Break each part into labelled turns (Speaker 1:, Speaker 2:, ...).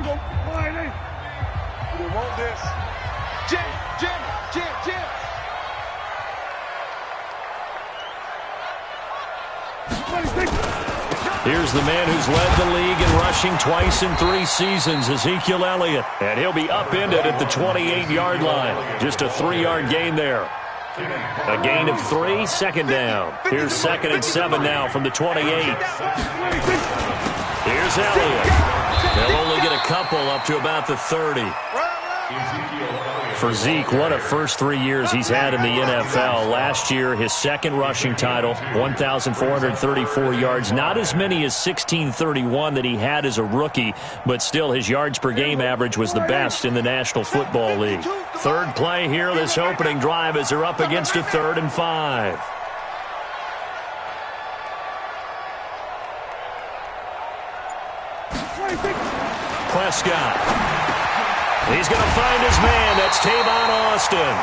Speaker 1: We want this.
Speaker 2: Jim.
Speaker 3: Here's the man who's led the league in rushing twice in 3 seasons, Ezekiel Elliott. And he'll be upended at the 28-yard line. Just a 3-yard gain there. A gain of 3, second down. Here's 2nd and 7 now from the 28. Here's Elliott. They'll only get a couple up to about the 30. For Zeke, what a first 3 years he's had in the NFL. Last year, his 2nd rushing title, 1,434 yards. Not as many as 1,631 that he had as a rookie, but still his yards per game average was the best in the National Football League. 3rd play here, this opening drive, as they're up against a 3rd and 5. Prescott. He's going to find his man. That's Tavon Austin.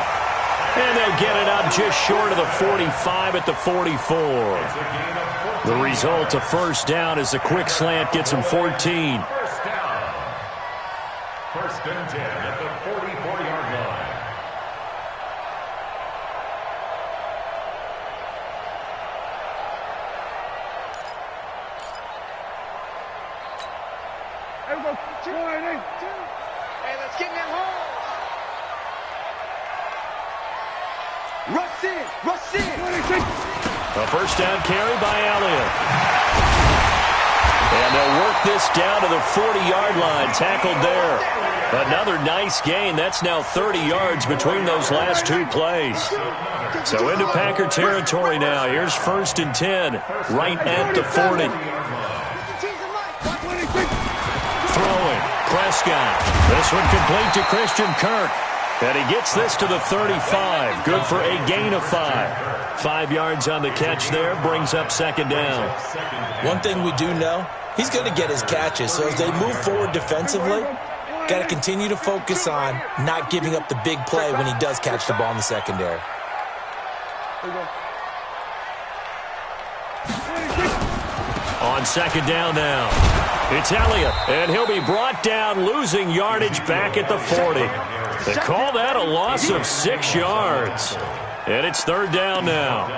Speaker 3: And they'll get it up just short of the 45 at the 44. The result, a first down, as the quick slant gets him 14.
Speaker 4: First down. 1st and 10 at the 44-yard line.
Speaker 2: Hey, let's get in that hole. Rush in.
Speaker 3: A first down carry by Elliott. And they'll work this down to the 40-yard line, tackled there. Another nice gain. That's now 30 yards between those last 2 plays. So into Packer territory now. Here's 1st and 10, right at the 40. Throwing, Prescott. This one complete to Christian Kirk. And he gets this to the 35. Good for a gain of 5. 5 yards on the catch there. Brings up 2nd down.
Speaker 5: One thing we do know, he's going to get his catches. So as they move forward defensively, got to continue to focus on not giving up the big play when he does catch the ball in the secondary.
Speaker 3: On 2nd down now, it's Elliott, and he'll be brought down, losing yardage back at the 40. They call that a loss of 6 yards. And it's 3rd down now.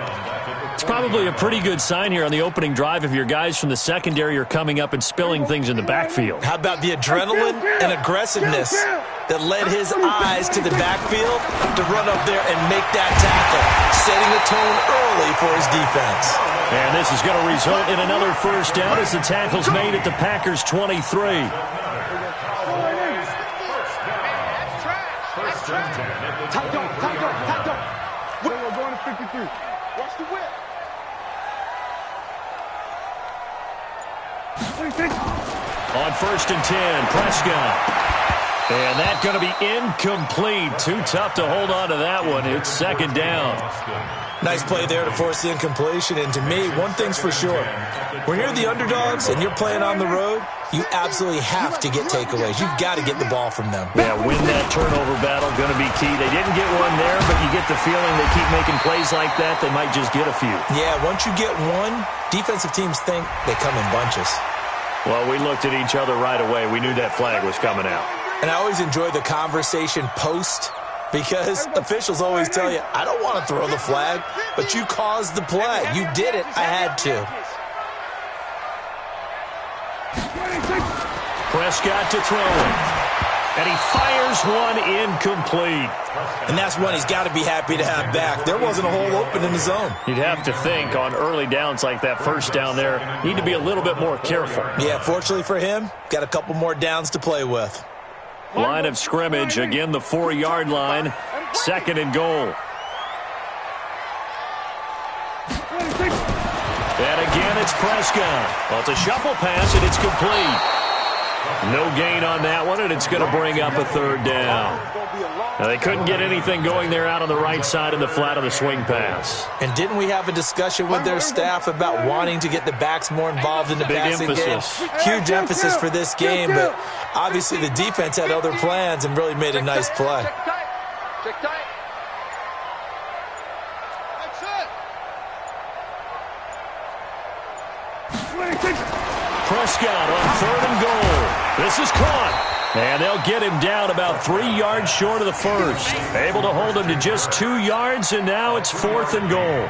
Speaker 3: It's probably a pretty good sign here on the opening drive if your guys from the secondary are coming up and spilling things in the backfield.
Speaker 5: How about the adrenaline and aggressiveness that led his eyes to the backfield to run up there and make that tackle, setting a tone early for his defense.
Speaker 3: And this is going to result in another first down as the tackle's made at the Packers' 23.
Speaker 2: Watch the whip.
Speaker 3: On 1st and 10, Prescott. And that's going to be incomplete. Too tough to hold on to that one. It's 2nd down.
Speaker 5: Nice play there to force the incompletion. And to me, one thing's for sure. When you're the underdogs and you're playing on the road, you absolutely have to get takeaways. You've got to get the ball from them.
Speaker 3: Yeah, win that turnover battle, going to be key. They didn't get one there, but you get the feeling they keep making plays like that, they might just get a few.
Speaker 5: Yeah, once you get one, defensive teams think they come in bunches.
Speaker 3: Well, we looked at each other right away. We knew that flag was coming out.
Speaker 5: And I always enjoy the conversation post, because officials always tell you, I don't want to throw the flag, but you caused the play. You did it. I had to.
Speaker 3: Prescott to throw it. And he fires one incomplete.
Speaker 5: And that's one he's got to be happy to have back. There wasn't a hole open in the zone.
Speaker 3: You'd have to think on early downs like that first down there, need to be a little bit more careful.
Speaker 5: Yeah, fortunately for him, got a couple more downs to play with.
Speaker 3: Line of scrimmage, again the 4-yard line, 2nd and goal. And again it's Prescott. Well, it's a shuffle pass and it's complete. No gain on that one, and it's going to bring up a 3rd down. Now, they couldn't get anything going there out on the right side in the flat of the swing pass.
Speaker 5: And didn't we have a discussion with their staff about wanting to get the backs more involved in the passing game? Huge emphasis for this game, but obviously the defense had other plans and really made a nice play.
Speaker 2: Check tight.
Speaker 3: Prescott on 3rd and goal. This is caught. And they'll get him down about 3 yards short of the first. Able to hold him to just 2 yards, and now it's 4th and goal.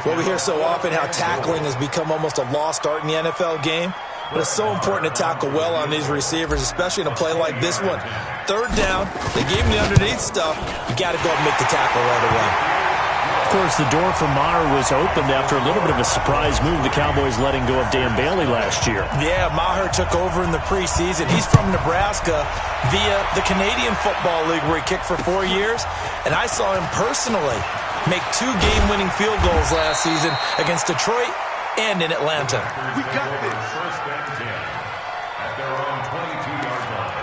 Speaker 5: Well, we hear so often how tackling has become almost a lost art in the NFL game. But it's so important to tackle well on these receivers, especially in a play like this one. 3rd down, they gave him the underneath stuff. You got to go and make the tackle right away.
Speaker 3: Of course, the door for Maher was opened after a little bit of a surprise move. The Cowboys letting go of Dan Bailey last year.
Speaker 5: Yeah, Maher took over in the preseason. He's from Nebraska via the Canadian Football League where he kicked for 4 years. And I saw him personally make 2 game-winning field goals last season against Detroit and in Atlanta.
Speaker 2: We got this.
Speaker 4: First and 10 at their own 22-yard line.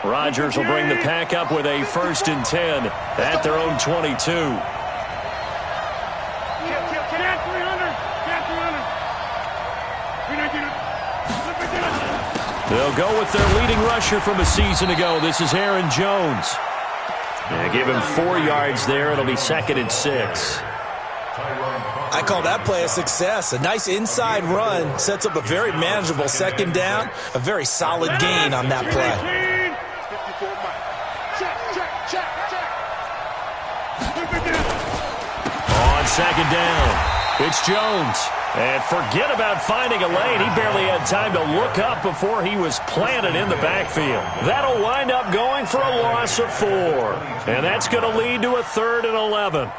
Speaker 3: Rodgers will bring the pack up with a 1st and 10 at their own 22. They'll go with their leading rusher from a season ago. This is Aaron Jones. Yeah, give him 4 yards there. It'll be 2nd and 6.
Speaker 5: I call that play a success. A nice inside run sets up a very manageable 2nd down. A very solid gain on that play.
Speaker 3: On 2nd down, it's Jones. And forget about finding a lane. He barely had time to look up before he was planted in the backfield. That'll wind up going for a loss of 4. And that's going to lead to a 3rd and 11.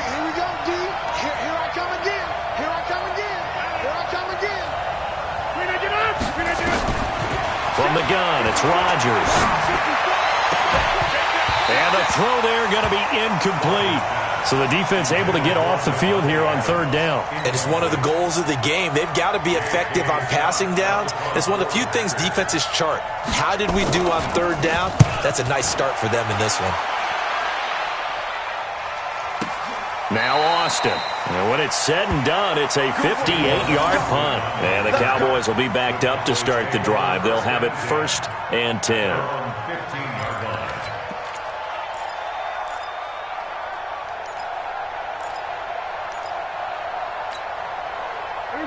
Speaker 2: Here we go, D. Here I come again. Here I come again. Here I come again.
Speaker 3: From the gun, it's Rodgers. And the throw there going to be incomplete. So the defense able to get off the field here on 3rd down.
Speaker 5: It is one of the goals of the game. They've got to be effective on passing downs. It's one of the few things defenses chart. How did we do on 3rd down? That's a nice start for them in this one.
Speaker 3: Now Austin. And when it's said and done, it's a 58-yard punt. And the Cowboys will be backed up to start the drive. They'll have it 1st and 10.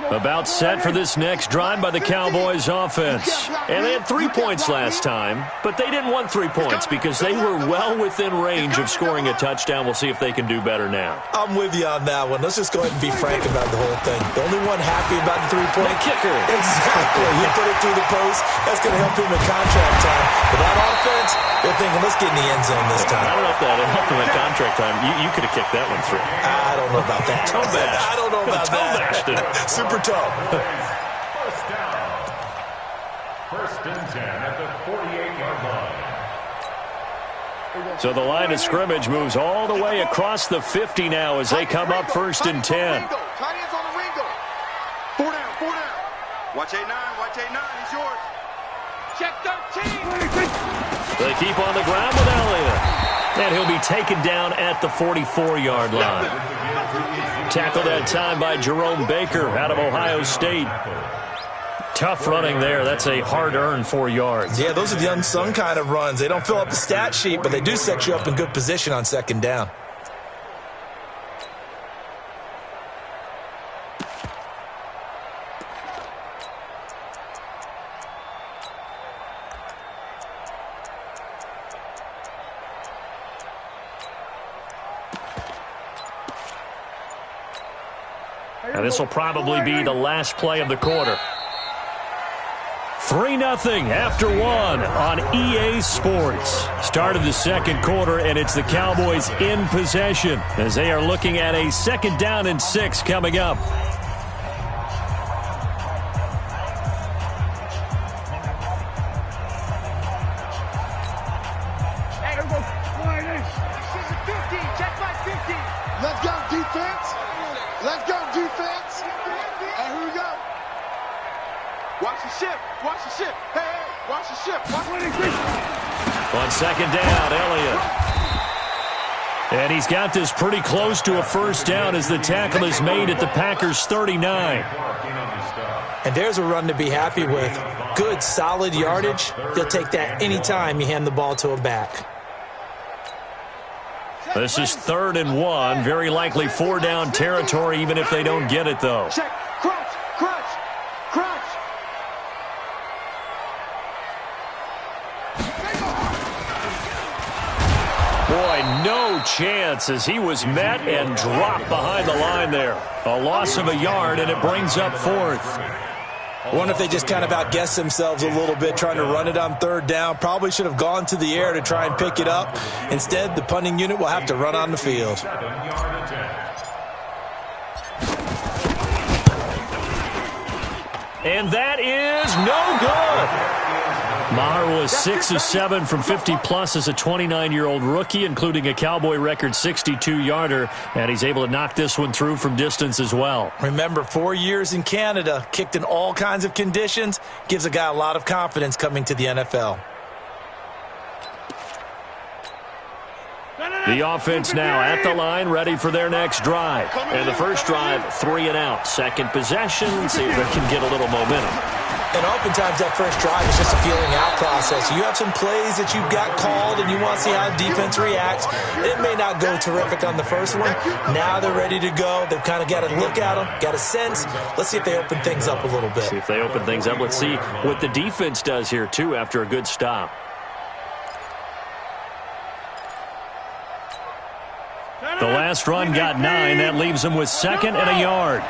Speaker 3: About set for this next drive by the Cowboys offense. And they had 3 points last time, but they didn't want 3 points because they were well within range of scoring a touchdown. We'll see if they can do better now.
Speaker 5: I'm with you on that one. Let's just go ahead and be frank about the whole thing. The only one happy about the 3-point
Speaker 3: kicker.
Speaker 5: Exactly. He put it through the post. That's going to help him in contract time. But that offense, they're thinking, let's get in the end zone this time.
Speaker 3: I don't know if that helped him in contract time. You could have kicked that one through.
Speaker 5: I don't know about that. I don't know about that. Super tough.
Speaker 4: First down. 1st and 10 at the 48-yard line.
Speaker 3: So the line of scrimmage moves all the way across the 50 now as they come up 1st and 10.
Speaker 2: Tight ends on the Ringo. 4 down, 4 down. Watch 8-9, watch 8-9. He's yours. Check 13.
Speaker 3: They keep on the ground with Elliott. And he'll be taken down at the 44-yard line. Tackled that time by Jerome Baker out of Ohio State. Tough running there. That's a hard-earned 4 yards.
Speaker 5: Yeah, those are the unsung kind of runs. They don't fill up the stat sheet, but they do set you up in good position on 2nd down.
Speaker 3: And this will probably be the last play of the quarter. 3-0 after 1 on EA Sports. Start of the 2nd quarter, and it's the Cowboys in possession as they are looking at a 2nd down and 6 coming up.
Speaker 2: Let's go, defense. Let's go, defense. And here we go. Watch the ship. Watch the ship. Hey, watch the ship. Watch the ship.
Speaker 3: On second down, Elliott. And he's got this pretty close to a first down as the tackle is made at the Packers' 39.
Speaker 5: And there's a run to be happy with. Good, solid yardage. He'll take that anytime you hand the ball to a back.
Speaker 3: This is 3rd and 1. Very likely 4-down territory, even if they don't get it, though.
Speaker 2: Check. Crunch.
Speaker 3: Boy, no chance as he was met and dropped behind the line there. A loss of a yard, and it brings up 4th.
Speaker 5: I wonder if they just kind of outguessed themselves a little bit trying to run it on 3rd down. Probably should have gone to the air to try and pick it up. Instead, the punting unit will have to run on the field.
Speaker 3: And that is no good. Maher was 6 of 7 from 50-plus as a 29-year-old rookie, including a Cowboy record 62-yarder, and he's able to knock this one through from distance as well.
Speaker 5: Remember, 4 years in Canada, kicked in all kinds of conditions, gives a guy a lot of confidence coming to the NFL.
Speaker 3: The offense now at the line, ready for their next drive. And the first drive, 3 and out. Second possession, see if they can get a little momentum.
Speaker 5: And oftentimes that first drive is just a feeling out process. You have some plays that you've got called and you want to see how defense reacts. It may not go terrific on the first one. Now they're ready to go. They've kind of got to look at them, got a sense. Let's see if they open things up a little bit.
Speaker 3: See if they open things up. Let's see what the defense does here, too, after a good stop. The last run got 9. That leaves them with 2nd and a yard.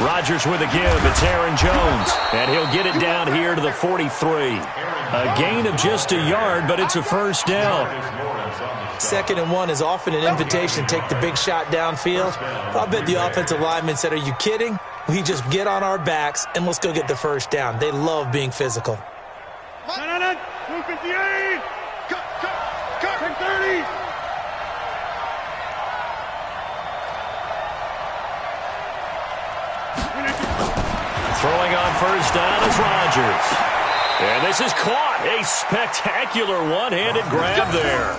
Speaker 3: Rodgers with a give. It's Aaron Jones. And he'll get it down here to the 43. A gain of just a yard, but it's a first down.
Speaker 5: 2nd and 1 is often an invitation to take the big shot downfield. I bet the offensive lineman said, are you kidding? We just get on our backs and let's go get the first down. They love being physical.
Speaker 1: 258. Cut 30.
Speaker 3: Throwing on first down is Rodgers. And this is caught. A spectacular one-handed grab there.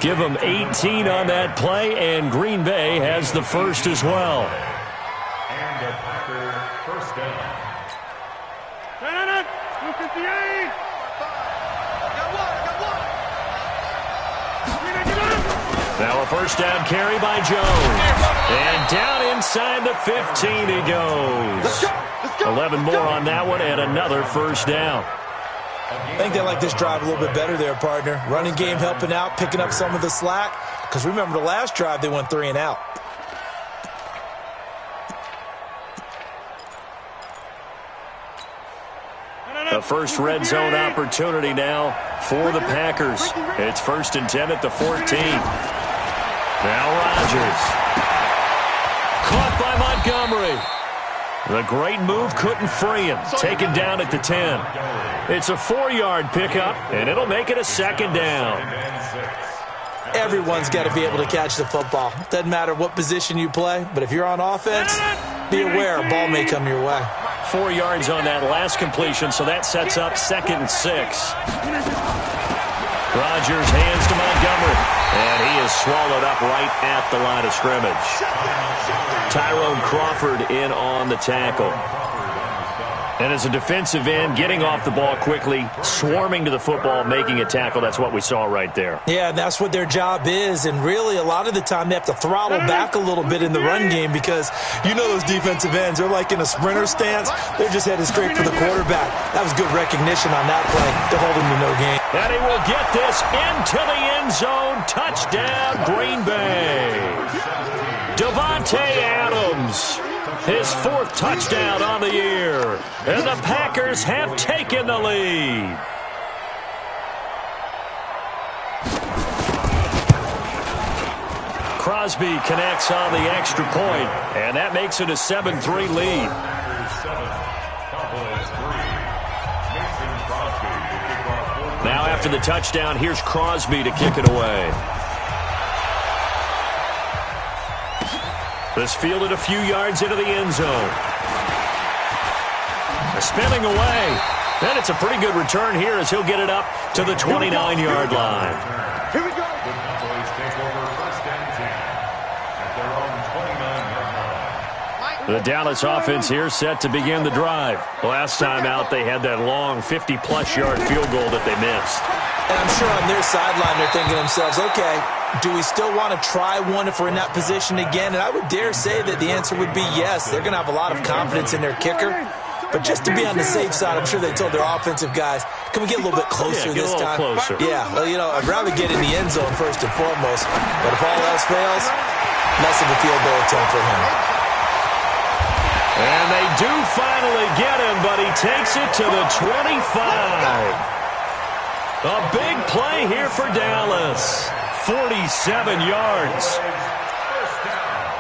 Speaker 3: Give them 18 on that play, and Green Bay has the first as well.
Speaker 4: And a Packer first down.
Speaker 1: 258.
Speaker 3: Now a first down carry by Jones. And down inside the 15 he goes. 11 more on that one and another first down.
Speaker 5: I think they like this drive a little bit better there, partner. Running game helping out, picking up some of the slack. Because remember the last drive they went 3 and out.
Speaker 3: The first red zone opportunity now for the Packers. It's 1st and 10 at the 14. Now Rodgers. Caught by Montgomery. The great move couldn't free him. Taken down at the 10. It's a 4-yard pickup, and it'll make it a 2nd down.
Speaker 5: Everyone's got to be able to catch the football. Doesn't matter what position you play, but if you're on offense, be aware a ball may come your way.
Speaker 3: 4 yards on that last completion, so that sets up 2nd and 6. Rodgers hands to Montgomery, and he is swallowed up right at the line of scrimmage. Tyrone Crawford in on the tackle. And as a defensive end, getting off the ball quickly, swarming to the football, making a tackle, that's what we saw right there.
Speaker 5: Yeah, and that's what their job is. And really, a lot of the time, they have to throttle back a little bit in the run game because you know those defensive ends, they're like in a sprinter stance. They're just headed straight for the quarterback. That was good recognition on that play to hold him to no gain.
Speaker 3: And he will get this into the end zone. Touchdown, Green Bay. Davante Adams. His 4th touchdown on the year. And the Packers have taken the lead. Crosby connects on the extra point, and that makes it a 7-3 lead. Now after the touchdown, here's Crosby to kick it away. This fielded a few yards into the end zone. Spinning away. And it's a pretty good return here as he'll get it up to the 29-yard line.
Speaker 1: Here we go.
Speaker 4: The Cowboys take over 1st and 10 at their own 29-yard line.
Speaker 3: The Dallas offense here set to begin the drive. Last time out, they had that long 50-plus yard field goal that they missed.
Speaker 5: And I'm sure on their sideline they're thinking to themselves, okay, do we still want to try one if we're in that position again? And I would dare say that the answer would be yes. They're going to have a lot of confidence in their kicker. But just to be on the safe side, I'm sure they told their offensive guys, can we get a little bit closer this time?
Speaker 3: Closer.
Speaker 5: Yeah, well, you know, I'd rather get in the end zone first and foremost. But if all else fails, less of a field goal attempt for him.
Speaker 3: And they do finally get him, but he takes it to the 25. A big play here for Dallas. 47 yards.
Speaker 4: First down.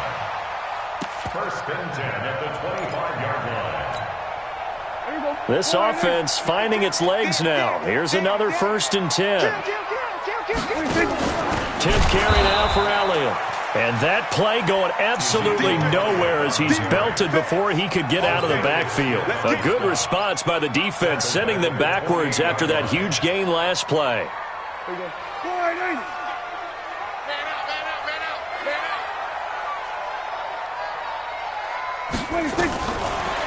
Speaker 4: 1st and 10 at the 25-yard line.
Speaker 3: This offense finding its legs now. Here's another 1st and 10. 10th carry now for Elliott. And that play going absolutely nowhere as he's belted before he could get out of the backfield. A good response by the defense, sending them backwards after that huge gain last play.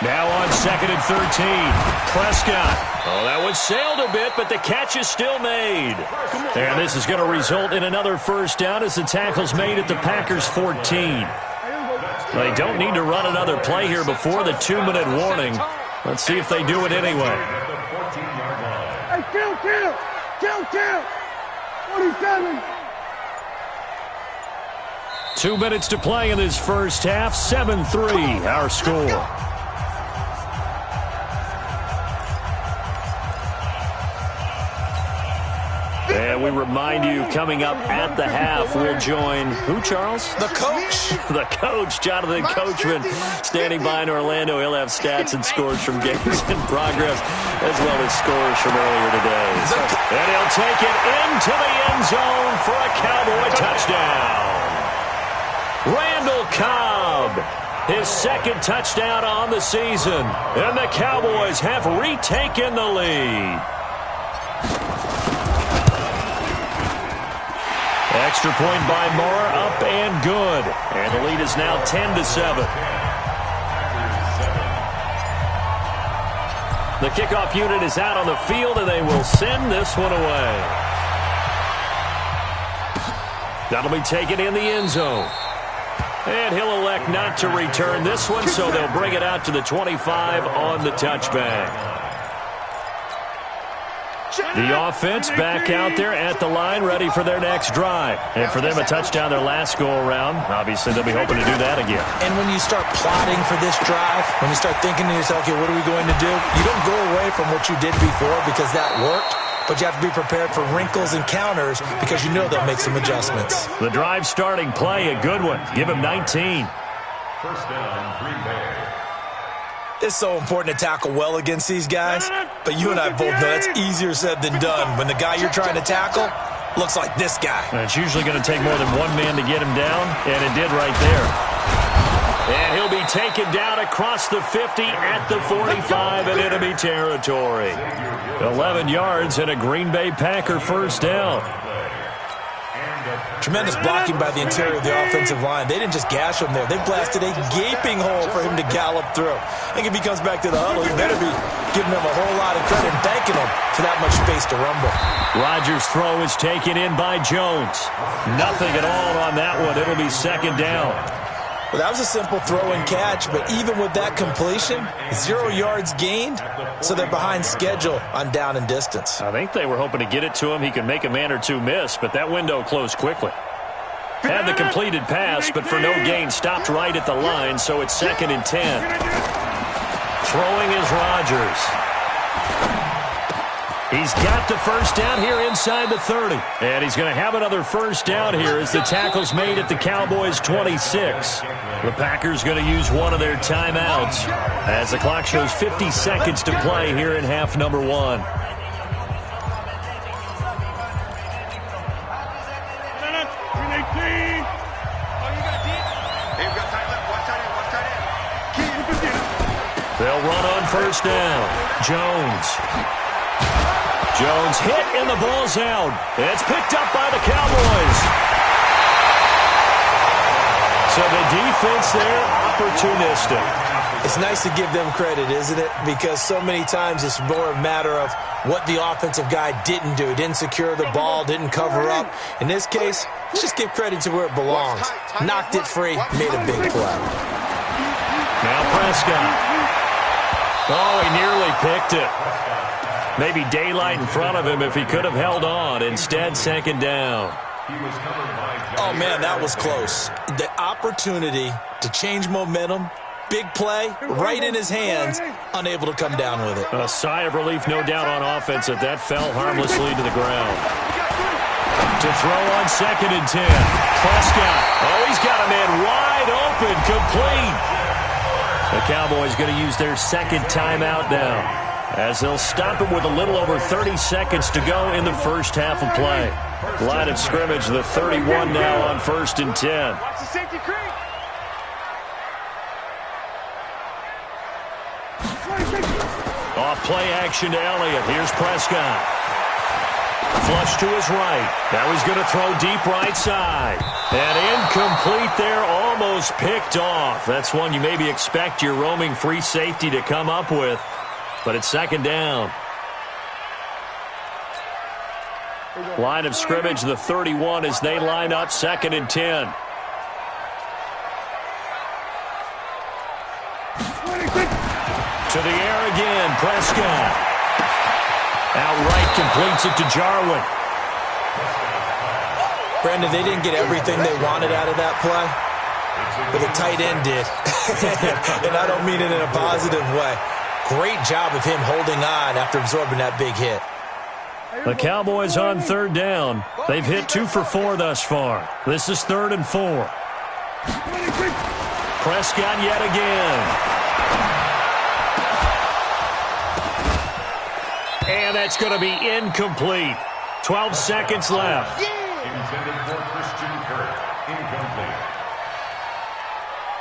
Speaker 3: Now on 2nd and 13. Prescott. Oh, that one sailed a bit, but the catch is still made. And this is going to result in another 1st down as the tackle's made at the Packers' 14. They don't need to run another play here before the 2-minute warning. Let's see if they do it anyway.
Speaker 1: Hey, kill! 47.
Speaker 3: 2 minutes to play in this first half. 7-3, our score. And we remind you, coming up at the half, we'll join who, Charles?
Speaker 5: The coach.
Speaker 3: The coach, Jonathan Coachman, standing by in Orlando. He'll have stats and scores from games in progress, as well as scores from earlier today. And he'll take it into the end zone for a Cowboy touchdown. Randall Cobb, his 2nd touchdown on the season. And the Cowboys have retaken the lead. Extra point by Moore, up and good. And the lead is now 10-7. The kickoff unit is out on the field, and they will send this one away. That'll be taken in the end zone. And he'll elect not to return this one, so they'll bring it out to the 25 on the touchback. The offense back out there at the line, ready for their next drive. And for them, a touchdown their last go-around. Obviously, they'll be hoping to do that again.
Speaker 5: And when you start plotting for this drive, when you start thinking to yourself, okay, what are we going to do? You don't go away from what you did before because that worked, but you have to be prepared for wrinkles and counters because you know they'll make some adjustments.
Speaker 3: The drive starting play, a good one. Give him 19.
Speaker 4: 1st down, Green Bay.
Speaker 5: It's so important to tackle well against these guys, but you and I both know that's easier said than done. When the guy you're trying to tackle looks like this guy.
Speaker 3: And it's usually going to take more than one man to get him down, and it did right there. And he'll be taken down across the 50 at the 45 in enemy territory. 11 yards and a Green Bay Packer 1st down.
Speaker 5: Tremendous blocking by the interior of the offensive line. They didn't just gash him there. They blasted a gaping hole for him to gallop through. I think if he comes back to the huddle, he better be giving him a whole lot of credit and thanking him for that much space to rumble.
Speaker 3: Rodgers' throw is taken in by Jones. Nothing at all on that one. It'll be 2nd down.
Speaker 5: Well, that was a simple throw and catch, but even with that completion, 0 yards gained, so they're behind schedule on down and distance.
Speaker 3: I think they were hoping to get it to him. He could make a man or two miss, but that window closed quickly. Had the completed pass, but for no gain, stopped right at the line, so it's 2nd and 10. Throwing is Rodgers. He's got the 1st down here inside the 30. And he's going to have another 1st down here as the tackle's made at the Cowboys' 26. The Packers going to use one of their timeouts as the clock shows 50 seconds to play here in half number 1. They'll run on first down. Jones hit and the ball's out. It's picked up by the Cowboys. So the defense there, opportunistic.
Speaker 5: It's nice to give them credit, isn't it? Because so many times it's more a matter of what the offensive guy didn't do. Didn't secure the ball, didn't cover up. In this case, let's just give credit to where it belongs. Knocked it free, made a big play.
Speaker 3: Now Prescott. Oh, he nearly picked it. Maybe daylight in front of him if he could have held on. Instead, second down.
Speaker 5: Oh, man, that was close. The opportunity to change momentum, big play, right in his hands, unable to come down with it.
Speaker 3: A sigh of relief, no doubt, on offense that fell harmlessly to the ground. To throw on 2nd and 10. Prescott. Oh, he's got a man wide open, complete. The Cowboys going to use their second timeout now, as they'll stop it with a little over 30 seconds to go in the first half of play. Line of scrimmage, the 31 now on 1st and 10.
Speaker 2: Watch the safety creep.
Speaker 3: Off play action to Elliott. Here's Prescott. Flush to his right. Now he's going to throw deep right side. And incomplete there, almost picked off. That's one you maybe expect your roaming free safety to come up with. But it's second down. Line of scrimmage, the 31, as they line up 2nd and 10. To the air again, Prescott. Outright completes it to Jarwin.
Speaker 5: Brandon, they didn't get everything they wanted out of that play, but the tight end did. And I don't mean it in a positive way. Great job of him holding on after absorbing that big hit.
Speaker 3: The Cowboys on 3rd down. They've hit 2 for 4 thus far. This is 3rd and 4. Prescott yet again. And that's going to be incomplete. 12 seconds left.
Speaker 4: Intended for Christian Kirk. Incomplete.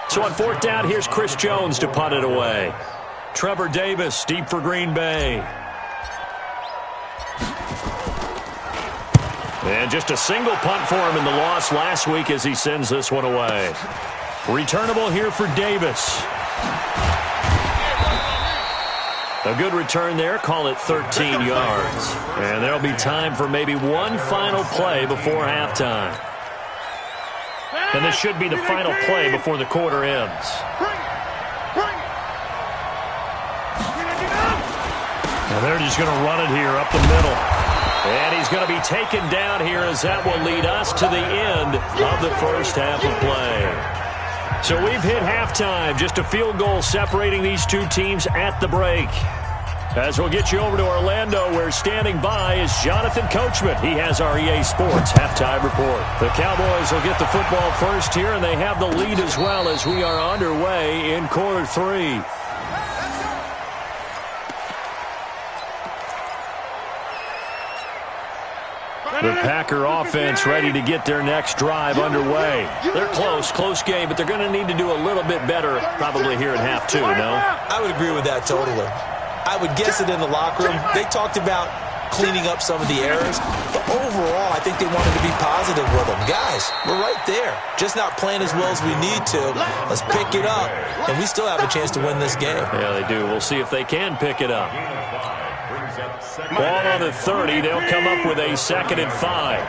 Speaker 3: So on 4th down, here's Chris Jones to punt it away. Trevor Davis deep for Green Bay. And just a single punt for him in the loss last week as he sends this one away. Returnable here for Davis. A good return there. Call it 13 yards. And there'll be time for maybe one final play before halftime. And this should be the final play before the quarter ends. And they're just going to run it here up the middle. And he's going to be taken down here, as that will lead us to the end of the first half of play. So we've hit halftime. Just a field goal separating these two teams at the break. As we'll get you over to Orlando, where standing by is Jonathan Coachman. He has our EA Sports halftime report. The Cowboys will get the football first here, and they have the lead as well as we are underway in quarter 3. The Packer offense ready to get their next drive underway. They're close game, but they're going to need to do a little bit better probably here in half 2, no?
Speaker 5: I would agree with that totally. I would guess it in the locker room. They talked about cleaning up some of the errors, but overall, I think they wanted to be positive with them. Guys, we're right there. Just not playing as well as we need to. Let's pick it up, and we still have a chance to win this game.
Speaker 3: Yeah, they do. We'll see if they can pick it up. Ball on the 30. They'll come up with a 2nd and 5.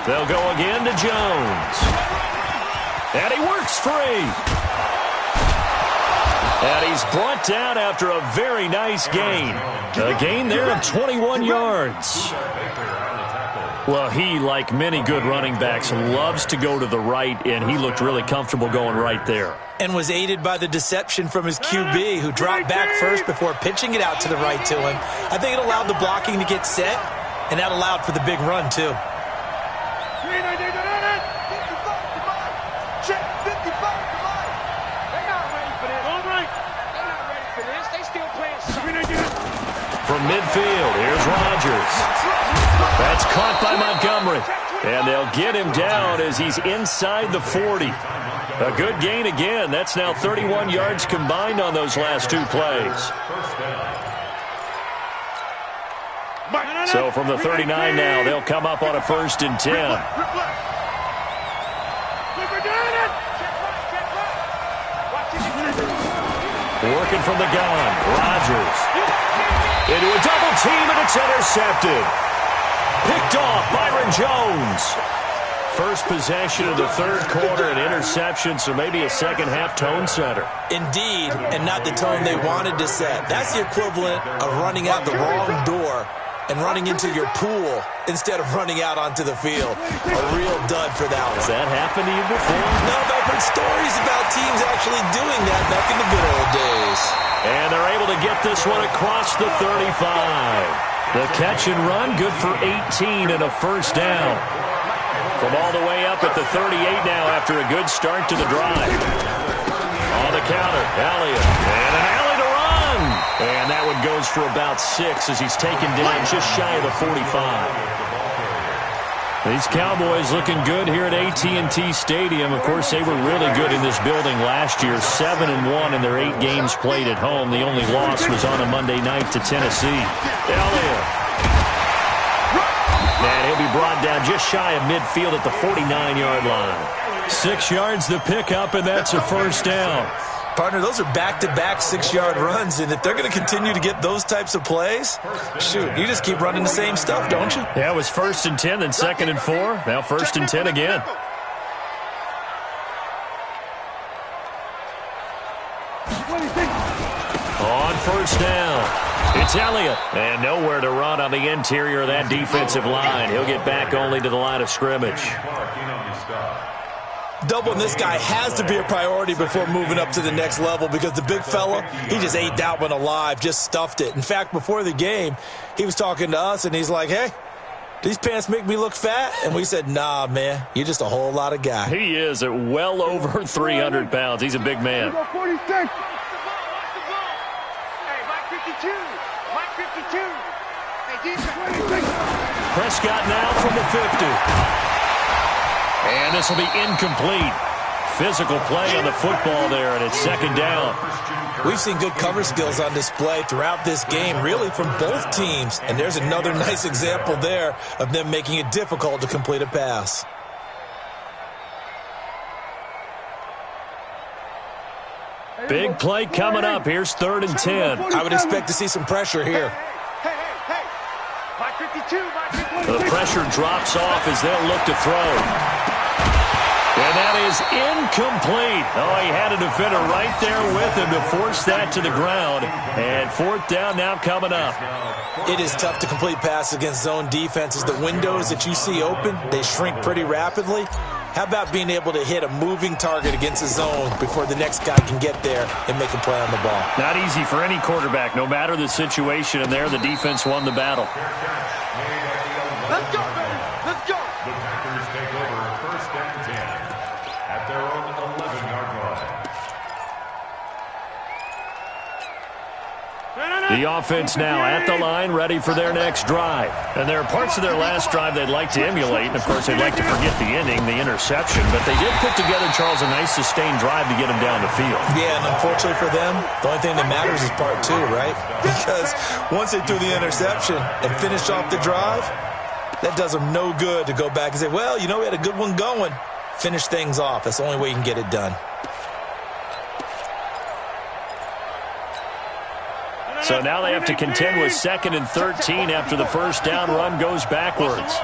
Speaker 3: They'll go again to Jones. And he works free. And he's brought down after a very nice gain. A gain there of 21 yards. Well, he, like many good running backs, loves to go to the right, and he looked really comfortable going right there.
Speaker 5: And was aided by the deception from his QB, who dropped back first before pitching it out to the right to him. I think it allowed the blocking to get set, and that allowed for the big run, too.
Speaker 3: From midfield, here's Rodgers. That's caught by Montgomery. And they'll get him down as he's inside the 40. A good gain again. That's now 31 yards combined on those last two plays. So from the 39 now, they'll come up on a 1st and 10. Working from the gun, Rodgers. Into a double team, and it's intercepted. Picked off Byron Jones. First possession of the third quarter, an interception, so maybe a second-half tone setter.
Speaker 5: Indeed, and not the tone they wanted to set. That's the equivalent of running out the wrong door and running into your pool instead of running out onto the field. A real dud for that one.
Speaker 3: Has that happened to you before?
Speaker 5: No, but I've heard stories about teams actually doing that back in the good old days.
Speaker 3: And they're able to get this one across the 35. The catch and run, good for 18 and a first down. From all the way up at the 38 now after a good start to the drive. On the counter, Elliott. And an alley to run. And that one goes for about 6 as he's taken down just shy of the 45. These Cowboys looking good here at AT&T Stadium. Of course, they were really good in this building last year. 7-1 in their 8 games played at home. The only loss was on a Monday night to Tennessee. Elliott. And he'll be brought down just shy of midfield at the 49-yard line. 6 yards the pickup, and that's a first down.
Speaker 5: Partner, those are back-to-back 6-yard runs, and if they're going to continue to get those types of plays, shoot, you just keep running the same stuff, don't you?
Speaker 3: Yeah, it was 1st and 10, then 2nd and 4. Now 1st and 10 again. On first down, it's Elliott. And nowhere to run on the interior of that defensive line. He'll get back only to the line of scrimmage.
Speaker 5: Doubling this guy has to be a priority before moving up to the next level because the big fella, he just ate that one alive, just stuffed it. In fact, before the game, he was talking to us, and he's like, hey, these pants make me look fat? And we said, nah, man, you're just a whole lot of guy.
Speaker 3: He is at well over 300 pounds. He's a big man. Prescott now from the 50. And this will be incomplete. Physical play on the football there, and it's 2nd down.
Speaker 5: We've seen good cover skills on display throughout this game, really from both teams. And there's another nice example there of them making it difficult to complete a pass.
Speaker 3: Big play coming up. Here's 3rd and 10.
Speaker 5: I would expect to see some pressure here.
Speaker 3: The pressure drops off as they'll look to throw. And that is incomplete. Oh, he had a defender right there with him to force that to the ground. And 4th down now coming up.
Speaker 5: It is tough to complete passes against zone defenses. The windows that you see open, they shrink pretty rapidly. How about being able to hit a moving target against a zone before the next guy can get there and make a play on the ball?
Speaker 3: Not easy for any quarterback, no matter the situation. And there, the defense won the battle.
Speaker 2: Let's go, baby. Let's go.
Speaker 4: The Packers take over 1st and 10 at their own 11-yard line.
Speaker 3: The offense now at the line, ready for their next drive. And there are parts of their last drive they'd like to emulate. And, of course, they'd like to forget the ending, the interception. But they did put together, Charles, a nice sustained drive to get them down the field.
Speaker 5: Yeah, and unfortunately for them, the only thing that matters is part 2, right? Because once they threw the interception and finished off the drive, that does them no good to go back and say, well, you know, we had a good one going. Finish things off. That's the only way you can get it done.
Speaker 3: So now they have to contend with 2nd and 13 after the first down run goes backwards.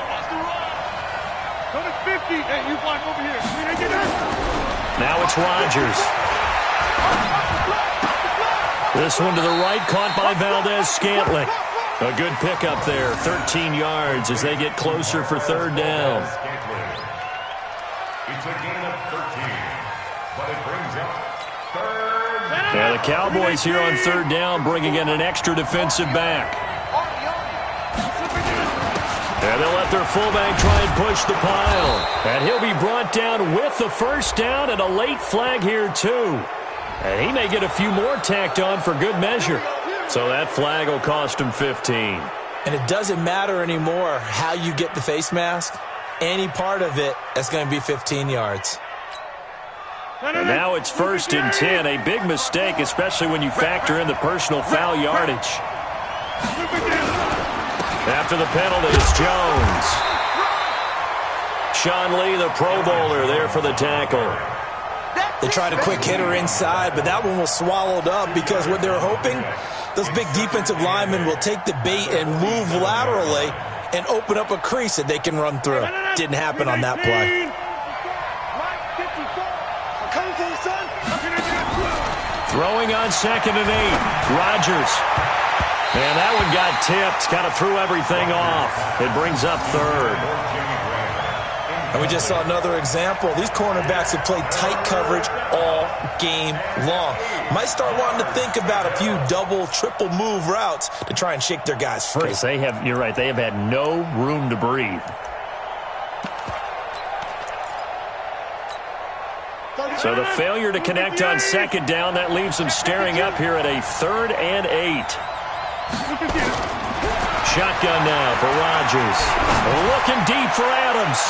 Speaker 3: Now it's Rodgers. This one to the right, caught by Valdez-Scantling. A good pickup there, 13 yards as they get closer for 3rd down.
Speaker 4: It's a gain of 13, but it brings up 3rd.
Speaker 3: Yeah, the Cowboys here on 3rd down bringing in an extra defensive back. And they'll let their fullback try and push the pile. And he'll be brought down with the first down and a late flag here too. And he may get a few more tacked on for good measure. So that flag will cost him 15.
Speaker 5: And it doesn't matter anymore how you get the face mask. Any part of it, that's going to be 15 yards.
Speaker 3: And now it's 1st and 10. A big mistake, especially when you factor in the personal foul yardage. After the penalty, it's Jones. Sean Lee, the Pro Bowler, there for the tackle.
Speaker 5: They tried a quick hitter inside, but that one was swallowed up because what they're hoping, those big defensive linemen will take the bait and move laterally and open up a crease that they can run through. Didn't happen on that play.
Speaker 3: Throwing on 2nd and 8. Rodgers. And that one got tipped. Kind of threw everything off. It brings up 3rd.
Speaker 5: And we just saw another example. These cornerbacks have played tight coverage all game long. Might start wanting to think about a few double, triple move routes to try and shake their guys free.
Speaker 3: You're right, they have had no room to breathe. So the failure to connect on 2nd down, that leaves them staring up here at a 3rd and 8. Shotgun now for Rodgers. Looking deep for Adams.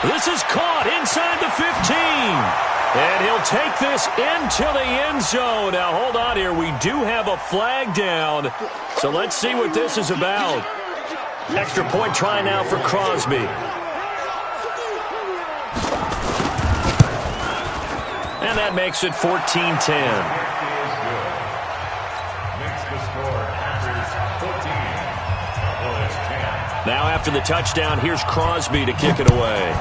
Speaker 3: This is caught inside the 15. And he'll take this into the end zone. Now, hold on here. We do have a flag down. So let's see what this is about. Extra point try now for Crosby. And that makes it 14-10. Now after the touchdown, here's Crosby to kick it away.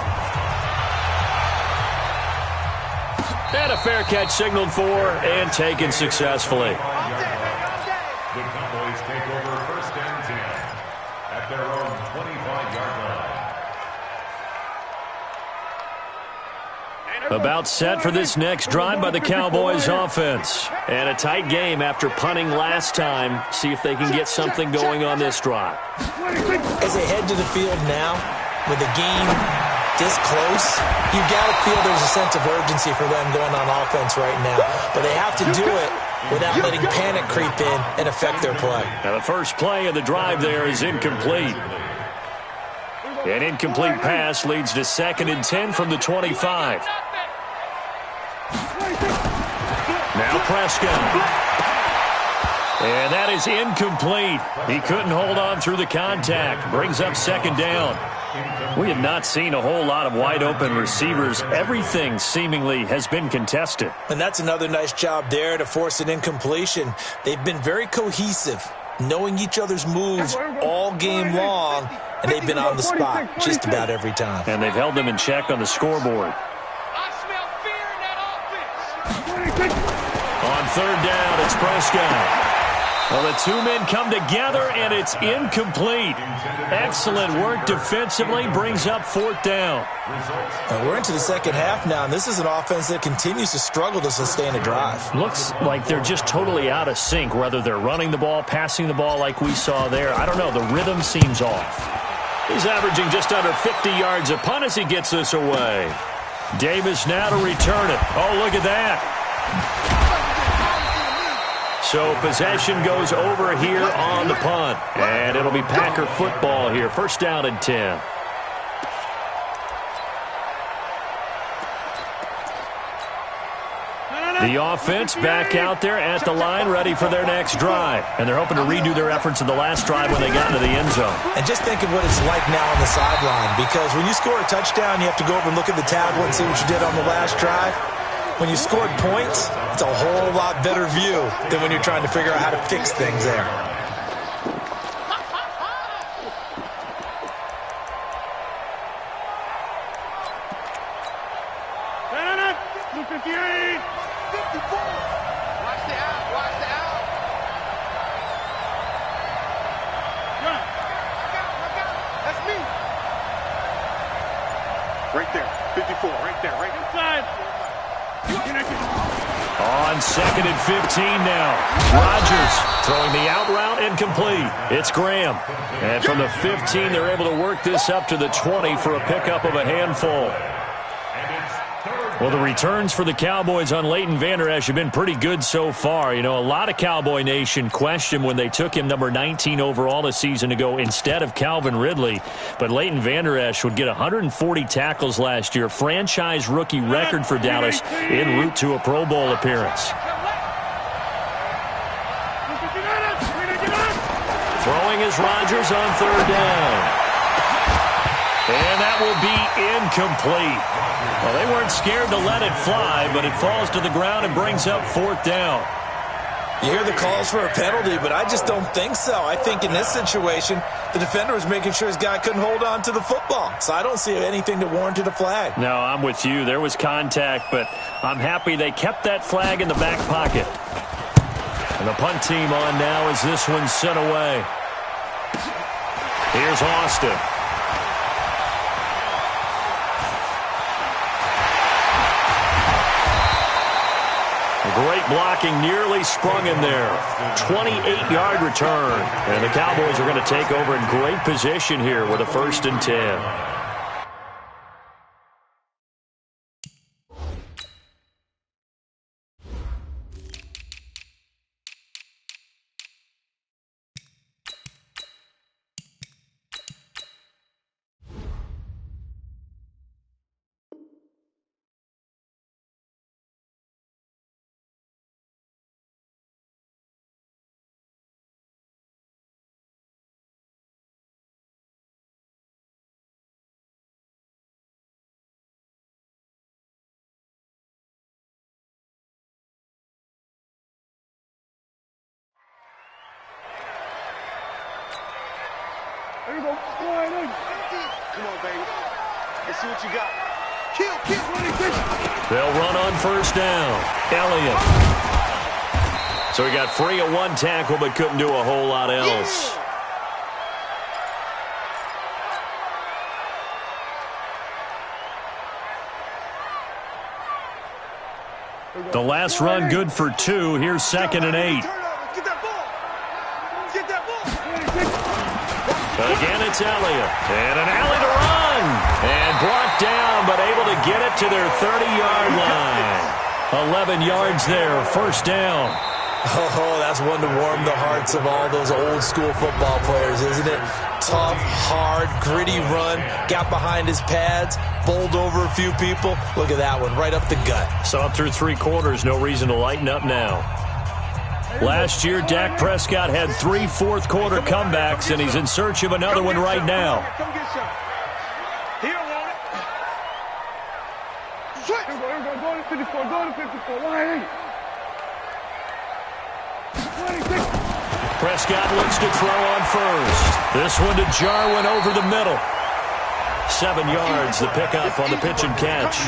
Speaker 3: And a fair catch signaled for and taken successfully.
Speaker 4: The Cowboys take over 1st and 10 at their own 25-yard line.
Speaker 3: About set for this next drive by the Cowboys offense. And a tight game after punting last time. See if they can get something going on this drive.
Speaker 5: As they head to the field now, with the game this close, you've got to feel there's a sense of urgency for them going on offense right now. But they have to do it without letting panic creep in and affect their play.
Speaker 3: Now the first play of the drive there is incomplete. An incomplete pass leads to 2nd and 10 from the 25. Now Prescott. And that is incomplete. He couldn't hold on through the contact. Brings up 2nd down. We have not seen a whole lot of wide open receivers. Everything seemingly has been contested.
Speaker 5: And that's another nice job there to force an incompletion. They've been very cohesive, knowing each other's moves all game long, and they've been on the spot just about every time.
Speaker 3: And they've held them in check on the scoreboard. On 3rd down, it's Prescott. Well, the two men come together, and it's incomplete. Excellent work defensively, brings up 4th down.
Speaker 5: And we're into the second half now, and this is an offense that continues to struggle to sustain a drive.
Speaker 3: Looks like they're just totally out of sync, whether they're running the ball, passing the ball like we saw there. I don't know. The rhythm seems off. He's averaging just under 50 yards a punt as he gets this away. Davis now to return it. Oh, look at that. So possession goes over here on the punt. And it'll be Packer football here. 1st down and 10. The offense back out there at the line, ready for their next drive. And they're hoping to redo their efforts in the last drive when they got into the end zone.
Speaker 5: And just think of what it's like now on the sideline, because when you score a touchdown, you have to go over and look at the tablet and see what you did on the last drive. When you scored points, it's a whole lot better view than when you're trying to figure out how to fix things there.
Speaker 2: Right there, 54, right there, right inside.
Speaker 3: On 2nd and 15 now. Rodgers throwing the out route incomplete. It's Graham. And from the 15, they're able to work this up to the 20 for a pickup of a handful. Well, the returns for the Cowboys on Leighton Vander Esch have been pretty good so far. You know, a lot of Cowboy Nation questioned when they took him number 19 overall a season ago instead of Calvin Ridley. But Leighton Vander Esch would get 140 tackles last year, franchise rookie record for Dallas, en route to a Pro Bowl appearance. Throwing is Rodgers on third down. And that will be incomplete. Well, they weren't scared to let it fly, but it falls to the ground and brings up fourth down.
Speaker 5: You hear the calls for a penalty, but I just don't think so. I think in this situation, the defender was making sure his guy couldn't hold on to the football. So I don't see anything that warranted a flag.
Speaker 3: No, I'm with you. There was contact, but I'm happy they kept that flag in the back pocket. And the punt team on now as this one's sent away. Here's Austin. Great blocking, nearly sprung in there. 28-yard return. And the Cowboys are going to take over in great position here with a 1st and 10.
Speaker 1: There you go. Flying in.
Speaker 2: Come on, baby. Let's see what you got. Kill. 26.
Speaker 3: They'll run on 1st down. Elliott. So he got free of one tackle but couldn't do a whole lot else. The last run good for 2. Here's 2nd and 8.
Speaker 2: Get that ball. Get that ball.
Speaker 3: Again, it's Elliott. And an alley to run. And brought down, but able to get it to their 30-yard line. 11 yards there, 1st down.
Speaker 5: Oh, that's one to warm the hearts of all those old-school football players, isn't it? Tough, hard, gritty run. Got behind his pads, bowled over a few people. Look at that one, right up the gut.
Speaker 3: Saw it through 3 quarters. No reason to lighten up now. Last year, Dak Prescott had 3 fourth-quarter comebacks, and he's in search of another one right now.
Speaker 2: Come get some. He don't want it. Switch.
Speaker 1: Go to 54. Go to 54. Why? 26.
Speaker 3: Prescott looks to throw on 1st. This one to Jarwin over the middle. 7 yards, the pickup on the pitch and catch.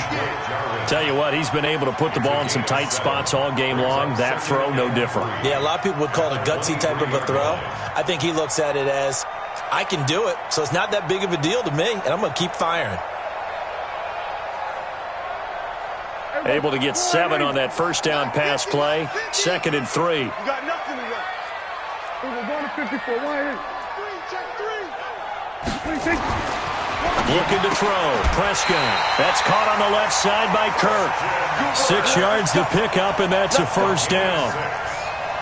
Speaker 3: Tell you what, he's been able to put the ball in some tight spots all game long. That throw, no different.
Speaker 5: Yeah, a lot of people would call it a gutsy type of a throw. I think he looks at it as, I can do it, so it's not that big of a deal to me, and I'm going to keep firing.
Speaker 3: Able to get 7 on that 1st down pass play. 2nd and 3.
Speaker 2: You got nothing to run.
Speaker 1: Go to 54. Why?
Speaker 2: Check 3.
Speaker 1: 26.
Speaker 3: Looking to throw. Prescott. That's caught on the left side by Kirk. 6 yards to pick up, and that's a 1st down.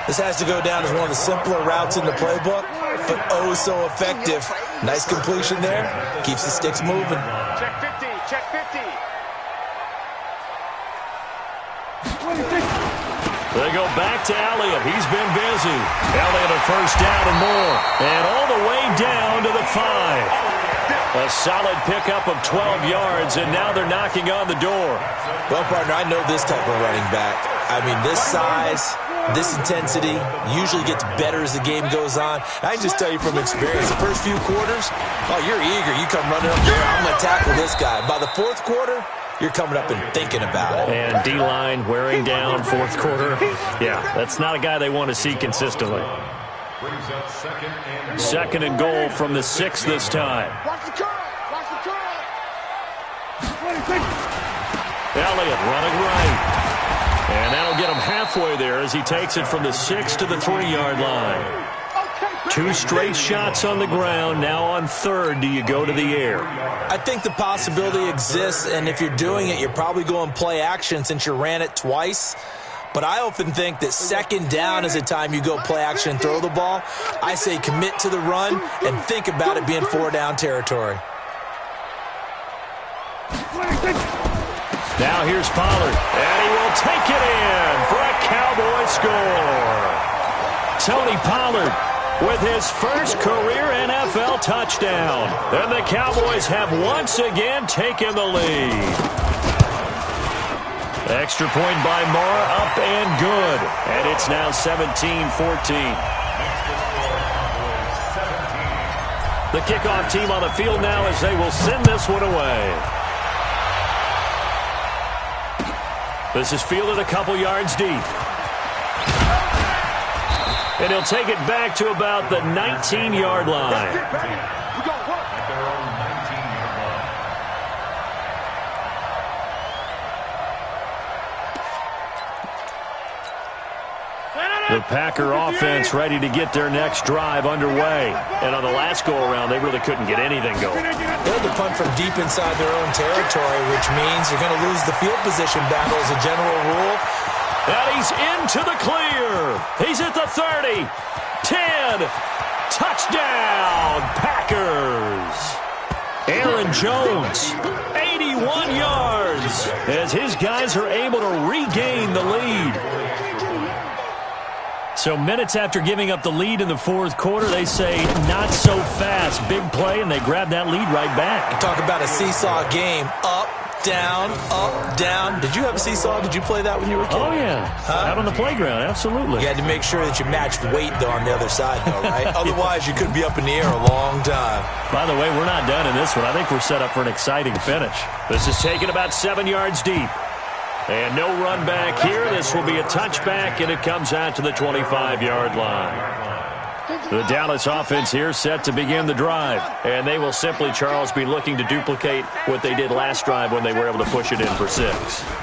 Speaker 5: This has to go down as one of the simpler routes in the playbook, but oh so effective. Nice completion there. Keeps the sticks moving.
Speaker 2: Check 50. Check 50.
Speaker 1: 26.
Speaker 3: They go back to Elliott. He's been busy. Elliott a 1st down and more. And all the way down to the 5. A solid pickup of 12 yards, and now they're knocking on the door.
Speaker 5: Well, partner, I know this type of running back. I mean, this size, this intensity usually gets better as the game goes on. I can just tell you from experience, the first few quarters, oh, you're eager. You come running up there, I'm going to tackle this guy. By the 4th quarter, you're coming up and thinking about it.
Speaker 3: And D-line wearing down 4th quarter. Yeah, that's not a guy they want to see consistently.
Speaker 4: Brings up
Speaker 3: 2nd and goal from the 6 this time.
Speaker 2: Watch the curl. Watch the curl.
Speaker 1: 26.
Speaker 3: Elliott running right. And that'll get him halfway there as he takes it from the 6 to the 3-yard line.
Speaker 2: Okay,
Speaker 3: 2 straight shots on the ground. Now on 3rd, do you go to the air?
Speaker 5: I think the possibility exists, and if you're doing it, you're probably going play action since you ran it twice. But I often think that 2nd down is the time you go play action and throw the ball. I say commit to the run and think about it being 4-down territory.
Speaker 3: Now here's Pollard, and he will take it in for a Cowboy score. Tony Pollard with his first career NFL touchdown. And the Cowboys have once again taken the lead. Extra point by Moore, up and good. And it's now 17-14. The kickoff team on the field now as they will send this one away. This is fielded a couple yards deep. And he'll take it back to about the 19-yard line. The Packer offense ready to get their next drive underway. And on the last go-around, they really couldn't get anything going.
Speaker 5: They had to punt from deep inside their own territory, which means you're going to lose the field position battle as a general rule.
Speaker 3: And he's into the clear. He's at the 30. 10. Touchdown, Packers. Aaron Jones, 81 yards, as his guys are able to regain the lead. So minutes after giving up the lead in the 4th quarter, they say not so fast. Big play, and they grab that lead right back.
Speaker 5: Talk about a seesaw game. Up, down, up, down. Did you have a seesaw? Did you play that when you were a kid?
Speaker 3: Oh, yeah. Out on the playground, absolutely.
Speaker 5: You had to make sure that you matched weight, though, on the other side, though, right? Otherwise, you could be up in the air a long time.
Speaker 3: By the way, we're not done in this one. I think we're set up for an exciting finish. This is taken about 7 yards deep. And no run back here. This will be a touchback, and it comes out to the 25-yard line. The Dallas offense here set to begin the drive. And they will simply, Charles, be looking to duplicate what they did last drive when they were able to push it in for 6.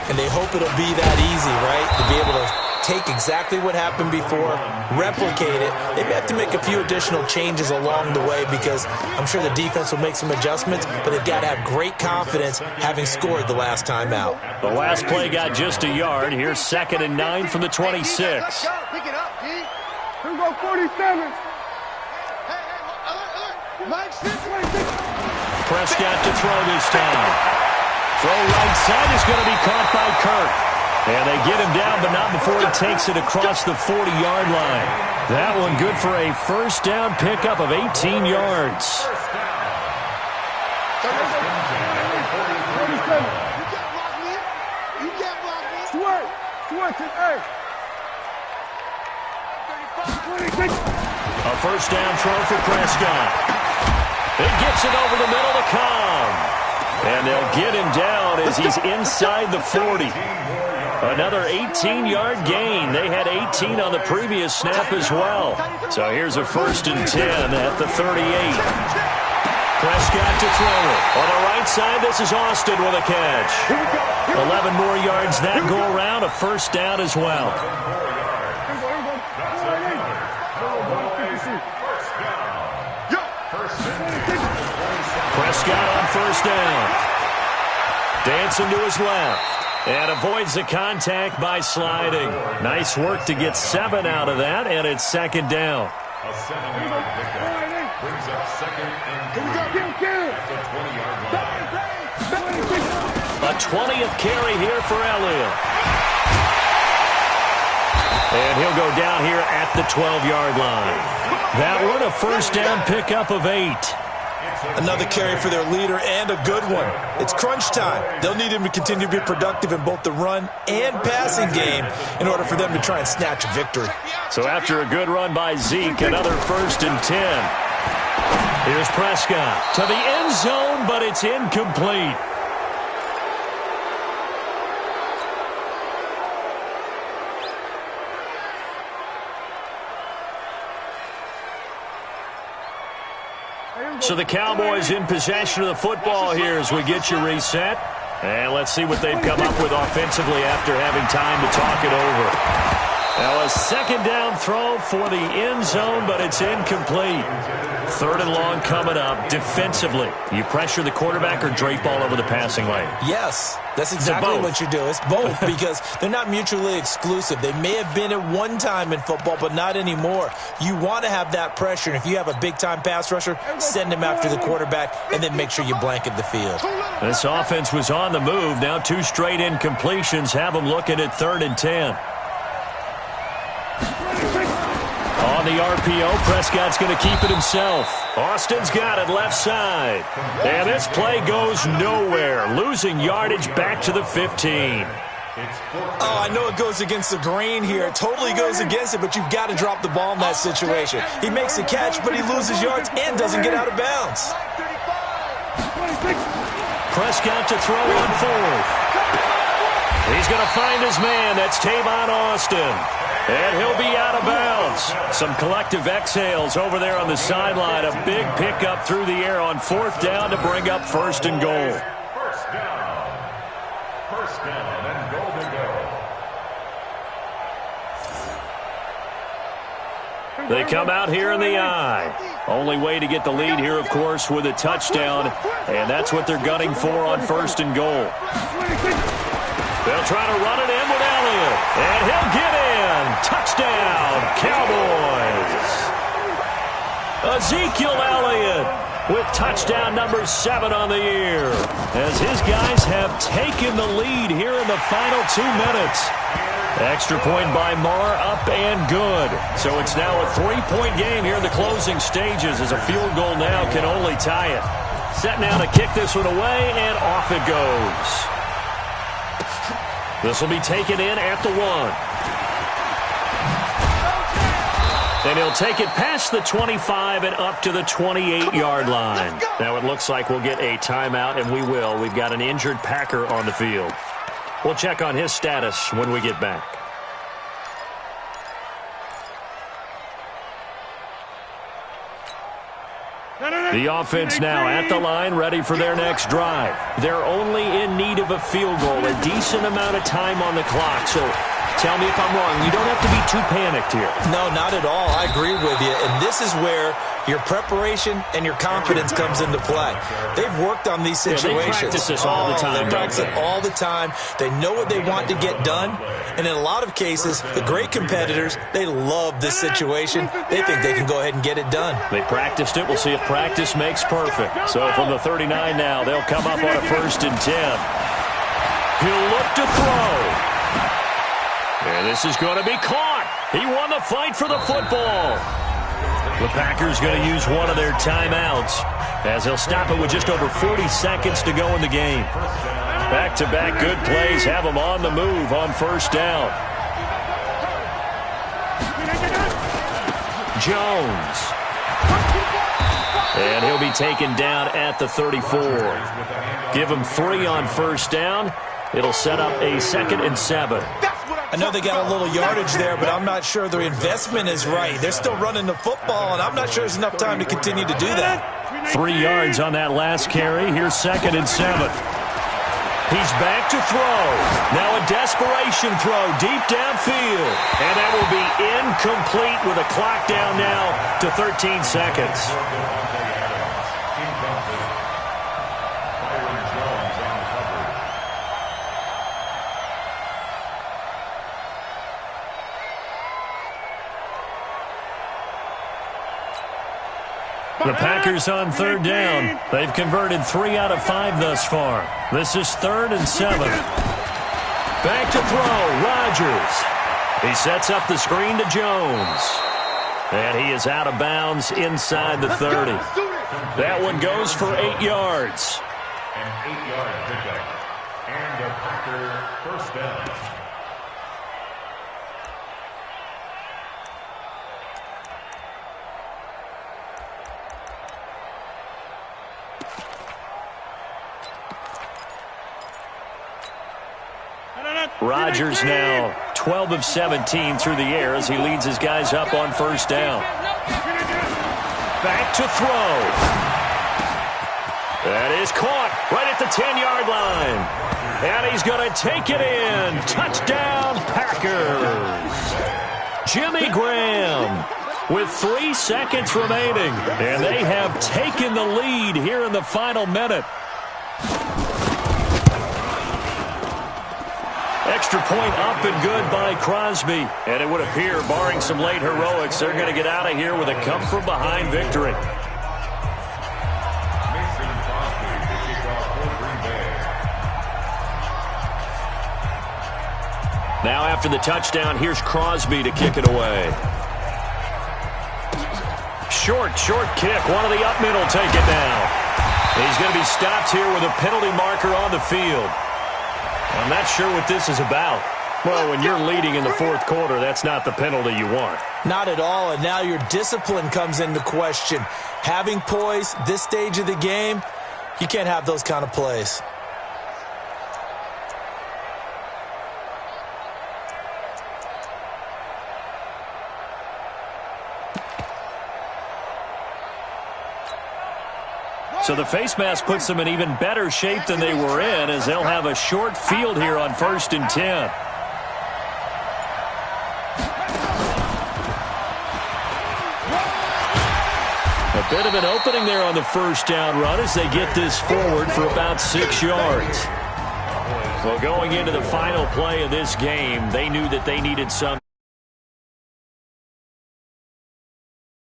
Speaker 5: And they hope it'll be that easy, right? To be able to take exactly what happened before, replicate it. They may have to make a few additional changes along the way because I'm sure the defense will make some adjustments, but they've got to have great confidence having scored the last time out.
Speaker 3: The last play got just a yard. Here's 2nd and 9 from the 26.
Speaker 1: Pick it up, G. Here we go, 47.
Speaker 3: Prescott to throw this time. Throw right side is going to be caught by Kirk. And they get him down, but not before he takes it across the 40-yard line. That one good for a 1st down pickup of 18 yards. A 1st down throw for Prescott. It gets it over the middle to Cobb. And they'll get him down as he's inside the 40. Another 18-yard gain. They had 18 on the previous snap as well. So here's a 1st and 10 at the 38. Prescott to throw it. On the right side, this is Austin with a catch. 11 more yards that go around. A 1st down as well. Prescott on 1st down. Dancing to his left. And avoids the contact by sliding. Nice work to get 7 out of that, and it's 2nd down.
Speaker 4: A 7-yard pickup brings up 2nd and 3 at the 20-yard line.
Speaker 3: A 20th carry here for Elliott. And he'll go down here at the 12-yard line. That one, a 1st down pickup of 8.
Speaker 5: Another carry for their leader and a good one. It's crunch time. They'll need him to continue to be productive in both the run and passing game in order for them to try and snatch a victory.
Speaker 3: So after a good run by Zeke, another 1st and 10. Here's Prescott to the end zone, but it's incomplete. So the Cowboys in possession of the football here as we get you reset. And let's see what they've come up with offensively after having time to talk it over. Now a second down throw for the end zone, but it's incomplete. Third and long coming up. Defensively, you pressure the quarterback or drape all over the passing lane?
Speaker 5: Yes, that's exactly what you do. It's both because they're not mutually exclusive. They may have been at one time in football, but not anymore. You want to have that pressure, and if you have a big-time pass rusher, send him after the quarterback, and then make sure you blanket the field.
Speaker 3: This offense was on the move. Now 2 straight incompletions have them looking at 3rd and 10. On the RPO, Prescott's going to keep it himself. Austin's got it left side. And this play goes nowhere. Losing yardage back to the 15.
Speaker 5: Oh, I know it goes against the grain here. It totally goes against it, but you've got to drop the ball in that situation. He makes a catch, but he loses yards and doesn't get out of bounds.
Speaker 3: Prescott to throw on 4th. He's going to find his man. That's Tavon Austin. And he'll be out of bounds. Some collective exhales over there on the sideline. A big pickup through the air on 4th down to bring up 1st and goal.
Speaker 4: First down and goal to go.
Speaker 3: They come out here in the I. Only way to get the lead here, of course, with a touchdown. And that's what they're gunning for on 1st and goal. They'll try to run it in with Elliott. And he'll get in. Touchdown, Cowboys. Ezekiel Elliott with touchdown number 7 on the year, as his guys have taken the lead here in the final 2 minutes. Extra point by Marr, up and good. So it's now a 3-point game here in the closing stages, as a field goal now can only tie it. Set now to kick this one away, and off it goes. This will be taken in at the 1. And he'll take it past the 25 and up to the 28-yard line. Now it looks like we'll get a timeout, and we will. We've got an injured Packer on the field. We'll check on his status when we get back. The offense now at the line, ready for their next drive. They're only in need of a field goal, a decent amount of time on the clock. So tell me if I'm wrong. You don't have to be too panicked here.
Speaker 5: No, not at all. I agree with you. And this is where your preparation and your confidence comes into play. They've worked on these situations.
Speaker 3: They practice this all the time.
Speaker 5: They practice it all the time. They know what they want to get done. And in a lot of cases, the great competitors, they love this situation. They think they can go ahead and get it done.
Speaker 3: They practiced it. We'll see if practice makes perfect. So from the 39 now, they'll come up on a 1st and 10. He'll look to throw. And this is going to be caught. He won the fight for the football. The Packers going to use one of their timeouts, as they'll stop it with just over 40 seconds to go in the game. Back-to-back good plays have them on the move on 1st down. Jones. And he'll be taken down at the 34. Give him 3 on 1st down. It'll set up a 2nd and 7.
Speaker 5: I know they got a little yardage there, but I'm not sure their investment is right. They're still running the football, and I'm not sure there's enough time to continue to do that.
Speaker 3: 3 yards on that last carry. Here's 2nd and 7. He's back to throw. Now a desperation throw deep downfield. And that will be incomplete with a clock down now to 13 seconds. The Packers on 3rd down. They've converted 3 out of 5 thus far. This is 3rd and 7. Back to throw, Rodgers. He sets up the screen to Jones. And he is out of bounds inside the 30. That one goes for 8 yards.
Speaker 4: An 8-yard pickup. And a Packer 1st down.
Speaker 3: Rodgers now 12 of 17 through the air as he leads his guys up on 1st down. Back to throw. That is caught right at the 10-yard line. And he's going to take it in. Touchdown, Packers. Jimmy Graham with 3 seconds remaining. And they have taken the lead here in the final minute. Extra point up and good by Crosby. And it would appear, barring some late heroics, they're going to get out of here with a come-from-behind victory. Now after the touchdown, here's Crosby to kick it away. Short kick. One of the up middle take it down. He's going to be stopped here with a penalty marker on the field. I'm not sure what this is about. Well, when you're leading in the fourth quarter, that's not the penalty you want.
Speaker 5: Not at all, and now your discipline comes into question. Having poise this stage of the game, you can't have those kind of plays.
Speaker 3: So the face mask puts them in even better shape than they were in, as they'll have a short field here on 1st and 10. A bit of an opening there on the first down run as they get this forward for about 6 yards. Well, going into the final play of this game, they knew that they needed some